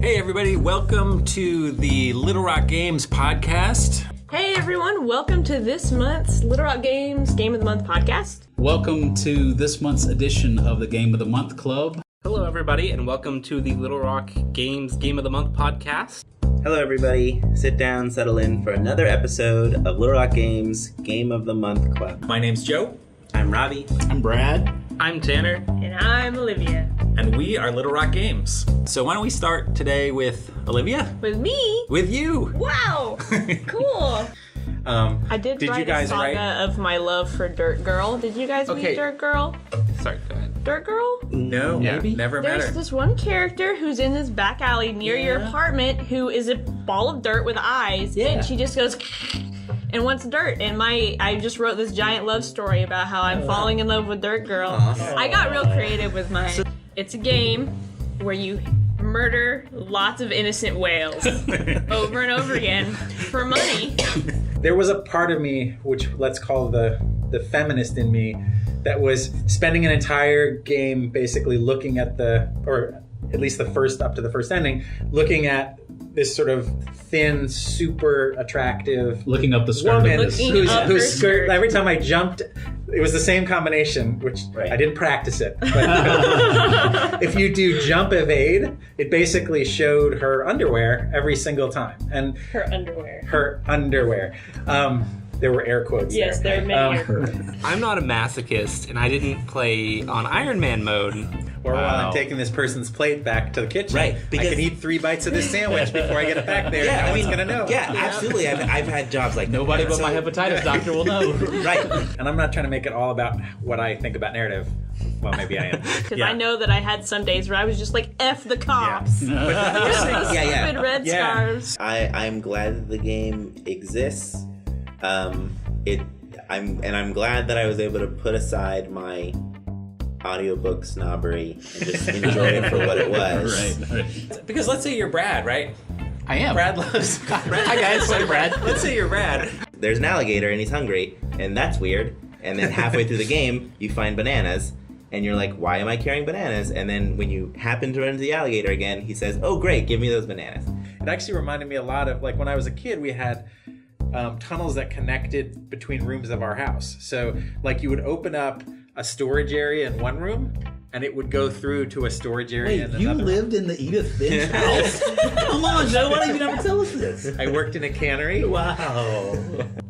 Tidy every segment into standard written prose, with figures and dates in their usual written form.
Hey everybody, welcome to the Little Rock Games podcast. Hey everyone, welcome to this month's Little Rock Games Game of the Month podcast. Welcome to this month's edition of the Game of the Month Club. Hello everybody, and welcome to the Little Rock Games Game of the Month podcast. Hello everybody, sit down, settle in for another episode of Little Rock Games Game of the Month Club. My name's Joe. I'm Robbie. I'm Brad. I'm Tanner. And I'm Olivia. And we are Little Rock Games. So why don't we start today with Olivia? With me? With you. Wow! Cool. I did you write guys a saga write? of my love for Dirt Girl. Did you guys Okay. meet Dirt Girl? Sorry, go ahead. Dirt Girl? No, Maybe. never met There's her. this one character who's in this back alley near your apartment who is a ball of dirt with eyes, and she just goes and wants dirt. And I just wrote this giant love story about how I'm falling in love with Dirt Girl. I got real creative with mine. It's a game where you murder lots of innocent whales over and over again for money. There was a part of me, which let's call the feminist in me, that was spending an entire game basically looking at or at least up to the first ending, looking at this sort of thin, super attractive Looking up the skirt. woman Looking up her whose skirt, skirt. every time I jumped, it was the same combination, which Right. I didn't practice it. But if you do jump evade, it basically showed her underwear every single time. And Her underwear. her underwear. There were air quotes. Yes, there are many air quotes. I'm not a masochist, and I didn't play on Iron Man mode. Or while Wow. I'm taking this person's plate back to the kitchen, Right, I because- can eat 3 bites of this sandwich before I get it back there. No one's gonna know. Yeah, absolutely. I've had jobs like Nobody that. but my hepatitis doctor will know. Right. And I'm not trying to make it all about what I think about narrative. Well, maybe I am. Because I know that I had some days where I was just like, F the cops. Yeah. Stupid red Yeah. scarves. I'm glad that the game exists. I'm glad that I was able to put aside my audiobook snobbery and just enjoy it for what it was. Right. Because let's say you're Brad, right? I am. Brad loves... Hi guys, I'm Brad. Let's say you're Brad. There's an alligator and he's hungry, and that's weird. And then halfway through the game, you find bananas, and you're like, why am I carrying bananas? And then when you happen to run into the alligator again, he says, oh great, give me those bananas. It actually reminded me a lot of, like, when I was a kid, we had tunnels that connected between rooms of our house. So, like, you would open up a storage area in one room, and it would go through to a storage area in Wait, you another lived in the Edith Finch house? Come on, Joe, why didn't you never tell us this? room. I worked in a cannery. Wow.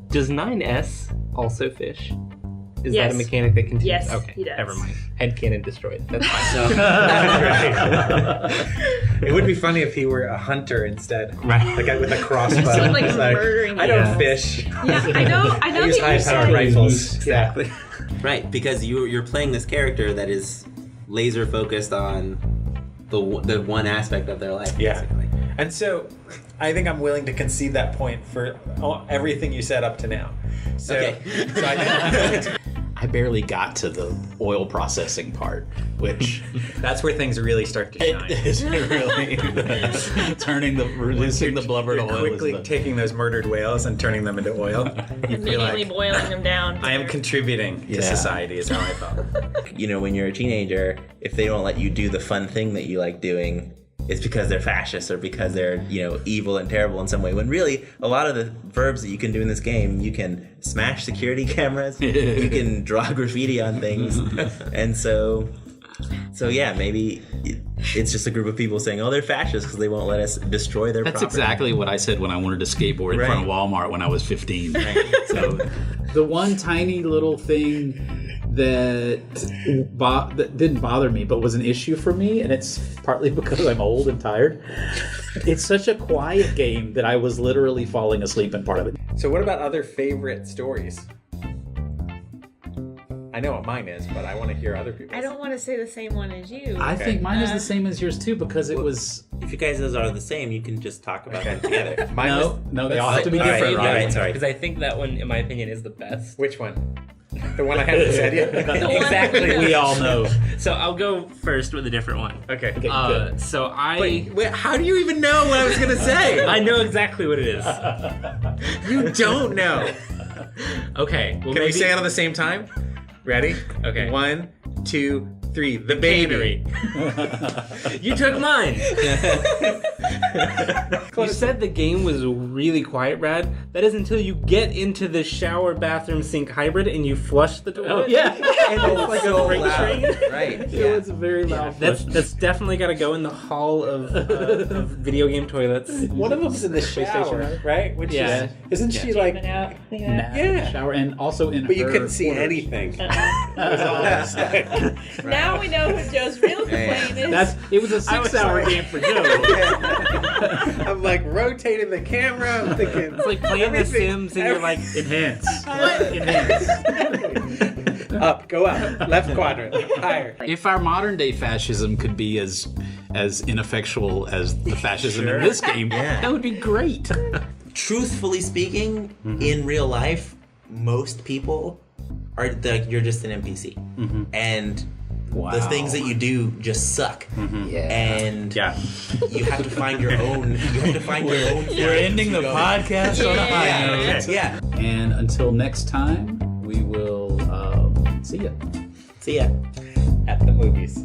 Does 9S also fish? Is Yes. that a mechanic that continues? Yes, Okay, he does. never mind. Headcanon destroyed. That's fine. It would be funny if he were a hunter instead. Right. Like with a crossbow. So, like, It's murdering I don't animals. fish. Yeah, I know I that use you're high-powered saying. rifles. Exactly. Right, because you're playing this character that is laser focused on the one aspect of their life, Yeah. basically. And so I think I'm willing to concede that point for everything you said up to now. So, Okay. so I think I barely got to the oil processing part, which That's where things really start to shine. it is really reducing the blubber to you're oil. quickly is the- taking those murdered whales and turning them into oil. You feel Immediately like boiling them down. I am contributing to Yeah. society is how I felt. You know, when you're a teenager, if they don't let you do the fun thing that you like doing, it's because they're fascist or because they're, evil and terrible in some way. When really, a lot of the verbs that you can do in this game, you can smash security cameras, you can draw graffiti on things, and so yeah, maybe it's just a group of people saying, oh, they're fascists because they won't let us destroy their That's property. exactly what I said when I wanted to skateboard in front of Walmart when I was 15. So the one tiny little thing that didn't bother me but was an issue for me, and it's partly because I'm old and tired, it's such a quiet game that I was literally falling asleep in part of it. So what about other favorite stories? I know what mine is, but I want to hear other people's. I don't want to say the same one as you. I think mine is the same as yours too, because it was If you guys are the same, you can just talk about them together. Mine was- no, they all have to be All right, different, all right? right, sorry. Because I think that one, in my opinion, is the best. Which one? The one I haven't said yet? Exactly. We all know. So I'll go first with a different one. Okay. good. So Wait, how do you even know what I was going to say? I know exactly what it is. You don't know. Okay. Well, Can we maybe, say it on the same time? Ready? Okay. 1, 2, 3, the baby. You took mine. You said the game was really quiet, Brad. That is until you get into the shower bathroom sink hybrid and you flush the toilet. Oh, yeah. And it's like a freight train. Right. It was a very loud. That's definitely got to go in the hall of video game toilets. One of them's in the shower, right? Which Yeah. isn't she like? Out. Yeah. shower, and also in. But you her couldn't see quarters. anything. It was all that Now we know who Joe's real complaint is. It was a 6-hour sorry. game for Joe. I'm like rotating the camera. I'm thinking It's like playing The Sims and you're like, Enhance. Enhance. up, go up, left quadrant, higher. If our modern day fascism could be as ineffectual as the fascism in this game, Yeah. that would be great. Truthfully speaking, in real life, most people are like you're just an NPC, and the things that you do just suck. And you have to find your own. You have to find your own. You're ending the podcast on a high note. Yeah. And until next time, we will see ya. See ya. At the movies.